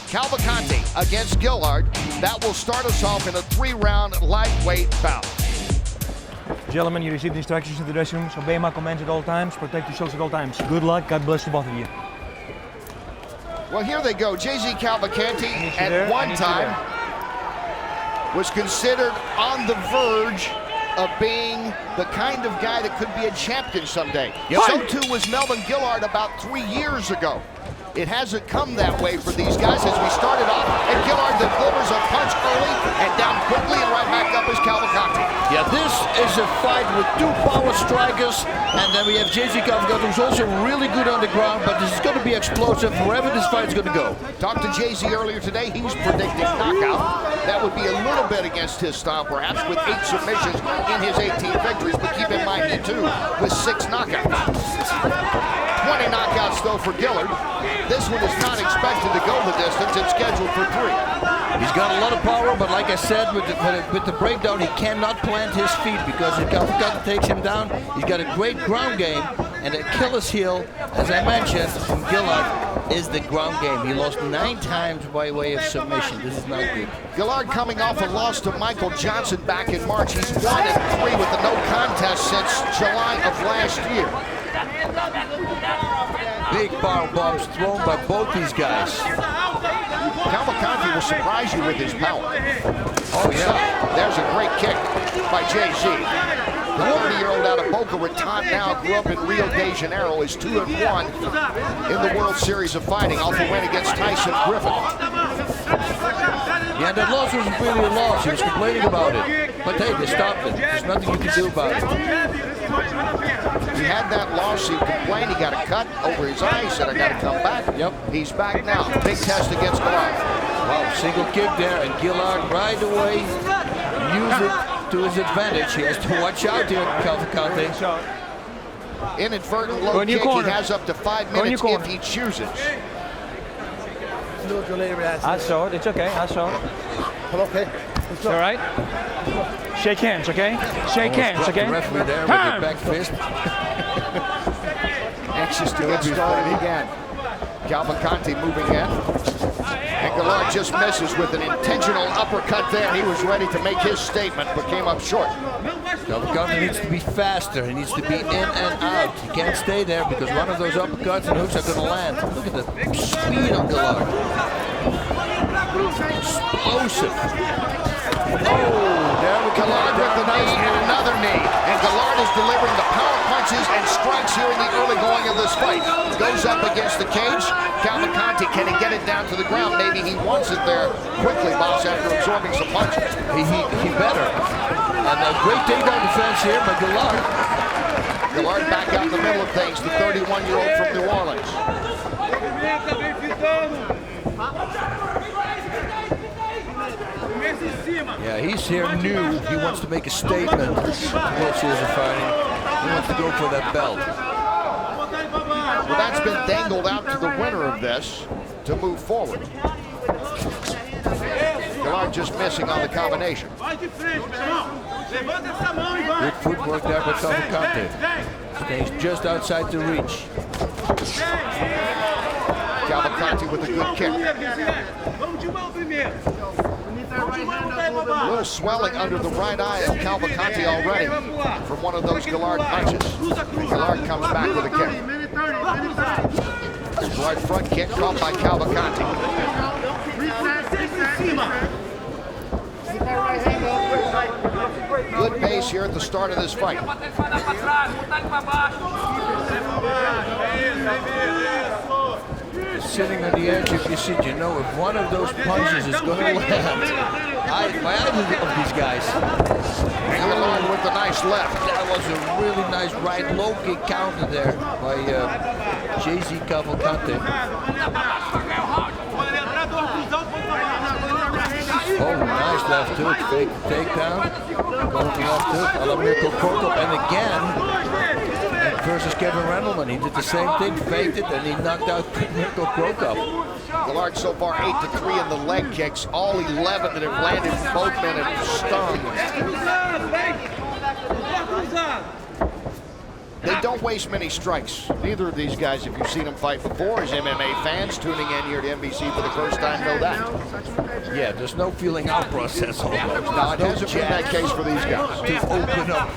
Cavalcante against Guillard. That will start us off in a 3-round lightweight bout. Gentlemen, you received instructions in the dressing room, so obey my commands at all times, protect yourselves at all times. Good luck, God bless the both of you. Well, here they go. Gesias Cavalcante at one time was considered on the verge of being the kind of guy that could be a champion someday. Yep. So too was Melvin Guillard about 3 years ago. It hasn't come that way for these guys as we started off, and Guillard delivers a punch early and down quickly, and right back up is Cavalcante. Yeah, this is a fight with two power strikers, and then we have Gesias Cavalcante, who's also really good on the ground, but this is going to be explosive wherever this fight is going to go. Talked to Jay-Z earlier today. He's predicting knockout. That would be a little bit against his style, perhaps, with 8 submissions in his 18 victories, but keep in mind, he too, with 6 knockouts. 20 knockouts, though, for Guillard. This one is not expected to go the distance. It's scheduled for 3. He's got a lot of power, but like I said, with the breakdown, he cannot plant his feet because if Cavalcante takes him down, he's got a great ground game, and the Achilles heel, as I mentioned, from Guillard is the ground game. He lost 9 times by way of submission. This is not good. Guillard coming off a loss to Michael Johnson back in March. He's 1-3 with the no contest since July of last year. Big power bombs thrown by both these guys. Cavalcante will surprise you with his power. Oh, yeah. There's a great kick by Jay-Z. The 30-year-old out of Boca Raton now grew up in Rio de Janeiro, is 2-1 in the World Series of Fighting off a win against Tyson Griffin. Yeah, that loss wasn't really a loss. He was complaining about it. But hey, they stopped it. There's nothing you can do about it. He had that loss, he complained, he got a cut over his eye, he said, I got to come back. Yep. He's back now. Big test against Guillard. Wow, single kick there, and Guillard right away used it to his advantage. He has to watch out here, Cavalcante. Inadvertent low kick, he has up to 5 minutes if he chooses. I saw it, it's okay, I saw it. Okay. It's all right? Shake hands, okay? Shake hands, okay? The referee there with the back fist. Anxious to get started again. Cavalcante moving in. And Guillard just misses with an intentional uppercut there. He was ready to make his statement, but came up short. Cavalcante needs to be faster. He needs to be in and out. He can't stay there because one of those uppercuts and hooks are going to land. Look at the speed on Guillard. Explosive. Oh, there we go. Guillard with the knee and another knee. And Guillard is delivering the power punches and strikes here in the early going of this fight. Goes up against the cage. Cavalcante, can he get it down to the ground? Maybe he wants it there quickly, boss, after absorbing some punches. He better. And a great takedown defense here by Guillard. Guillard back out in the middle of things, the 31-year-old from New Orleans. Yeah, he's here new. He wants to make a statement. World Series of Fighting. He wants to go for that belt. Well, that's been dangled out to the winner of this to move forward. Guillard just missing on the combination. Good footwork there by Cavalcante. Stays just outside the reach. Cavalcante with a good kick. A little swelling under the right eye of Cavalcante already from one of those Guillard punches. Guillard comes back with a kick. Right front kick caught by Cavalcante. Good pace here at the start of this fight. Sitting on the edge of your seat, you know if one of those punches is going to land. My idea of these guys. Guillard with the nice left. That was a really nice right low kick counter there by Gesias Cavalcante. Oh, nice left hook, fake takedown. Going to left hook, a la Mirko Krokop, and again, versus Kevin Randleman, he did the same thing, faked it, and he knocked out Mirko Krokop. Guillard so far 8-3 in the leg kicks, all 11 that have landed, both men have stung. They don't waste many strikes. Neither of these guys, if you've seen them fight before, as MMA fans tuning in here to NBC for the first time know that. Yeah, there's no feeling out process almost. No, it hasn't been that case for these guys. To open up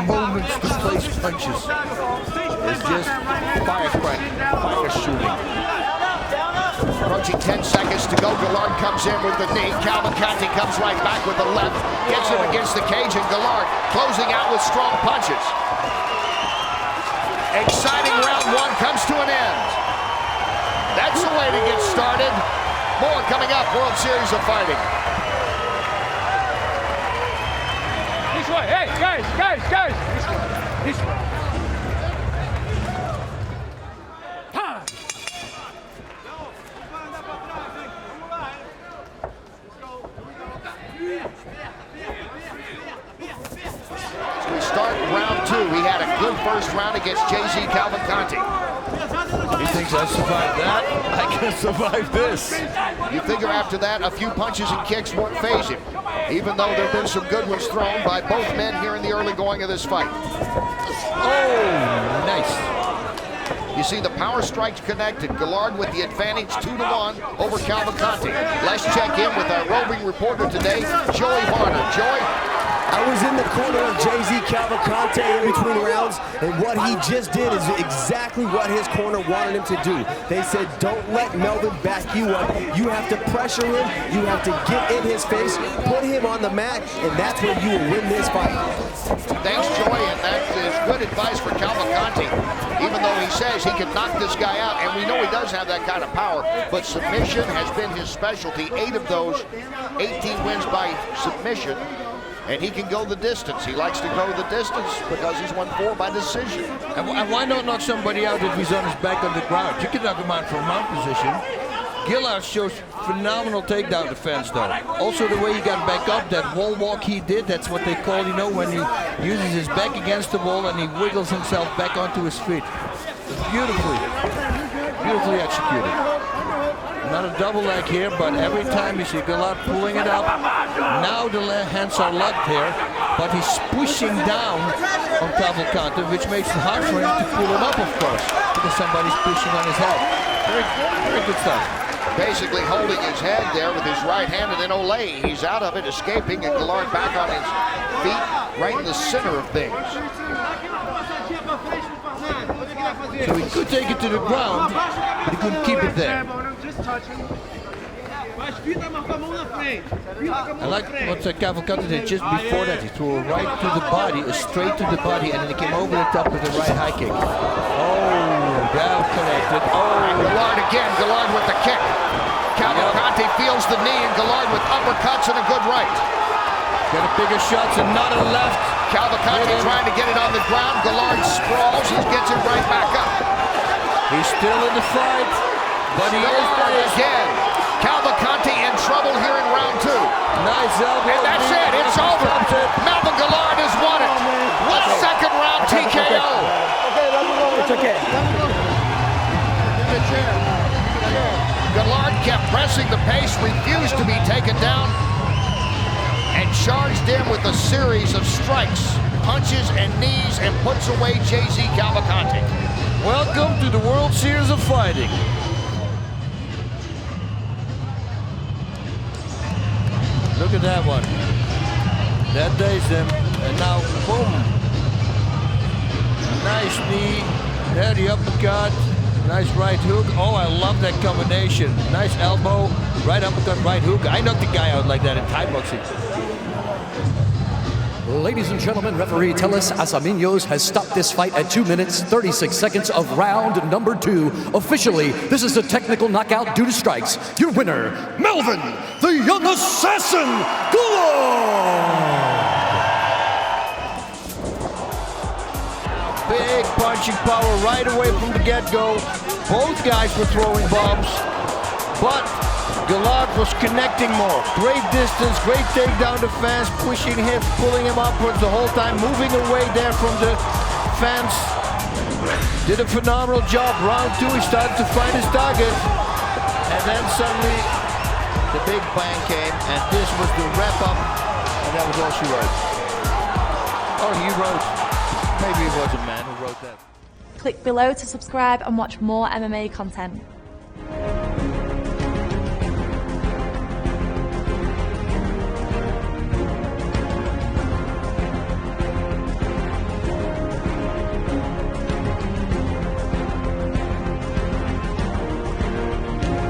moments to place punches. It's just firecracker, fire shooting. Approaching 10 seconds to go. Guillard comes in with the knee. Cavalcante comes right back with the left. Gets him against the cage, and Guillard closing out with strong punches. Exciting round one comes to an end. That's the way to get started. More coming up. World Series of Fighting. This way. Hey, guys. This way. So we start round two. He had a good first round against Gesias Cavalcante. He thinks I survived that. I can survive this. You figure after that, a few punches and kicks won't faze him, even though there have been some good ones thrown by both men here in the early going of this fight. Oh, nice. You see the power strikes connected. Guillard with the advantage 2-1 over Cavalcante. Let's check in with our roving reporter today, Joey Varner. Joey? I was in the corner of Gesias Cavalcante in between rounds, and what he just did is exactly what his corner wanted him to do. They said, don't let Melvin back you up. You have to pressure him. You have to get in his face, put him on the mat, and that's where you will win this fight. Thanks, Joey, and that is good advice for Cavalcante. Even though he says he can knock this guy out, and we know he does have that kind of power, but submission has been his specialty. 8 of those, 18 wins by submission. And he can go the distance. He likes to go the distance because he's won 4 by decision. And why not knock somebody out if he's on his back on the ground? You can knock him out from mount position. Guillard shows phenomenal takedown defense, though. Also, the way he got back up, that wall walk he did, that's what they call, you know, when he uses his back against the wall and he wiggles himself back onto his feet. Beautifully executed. Not a double leg here, but every time you see Guillard pulling it up, now the hands are locked here, but he's pushing down on Cavalcante, which makes it hard for him to pull him up, of course, because somebody's pushing on his head. Very good stuff. Basically holding his head there with his right hand, and then Olay, he's out of it, escaping, and Guillard back on his feet, right in the center of things. So he could take it to the ground, but he couldn't keep it there. I like what Cavalcante did just before that. He threw a right to the body, a straight to the body, and then he came over the top with a right high kick. Oh, down connected. Oh, Guillard again, Guillard with the kick. Cavalcante feels the knee, and Guillard with uppercuts and a good right. Got a bigger shots and not a left. Cavalcante trying to get it on the ground. Guillard sprawls, he gets it right back up. He's still in the fight, but he is again. Cavalcante in trouble here in round 2. Nice elbow. And that's it, it's over. Melvin Guillard has won it. What a second round TKO. It's okay. Guillard kept pressing the pace, refused to be taken down, and charged in with a series of strikes, punches, and knees, and puts away Gesias Cavalcante. Welcome to the World Series of Fighting. Look at that one. That dazed him, and now, boom. Nice knee, there the uppercut, nice right hook. Oh, I love that combination. Nice elbow, right uppercut, right hook. I knocked the guy out like that in Thai boxing. Ladies and gentlemen, referee Teles Asaminos has stopped this fight at 2 minutes, 36 seconds of round number 2. Officially, this is a technical knockout due to strikes. Your winner, Melvin, the Young Assassin, Guillard! Big punching power right away from the get-go. Both guys were throwing bombs, but Guillard was connecting more. Great distance, great takedown defense, pushing him, pulling him upwards the whole time, moving away there from the fence. Did a phenomenal job. Round 2, he started to find his target. And then suddenly, the big bang came, and this was the wrap-up, and that was all she wrote. Or he wrote. Maybe it was a man who wrote that. Click below to subscribe and watch more MMA content.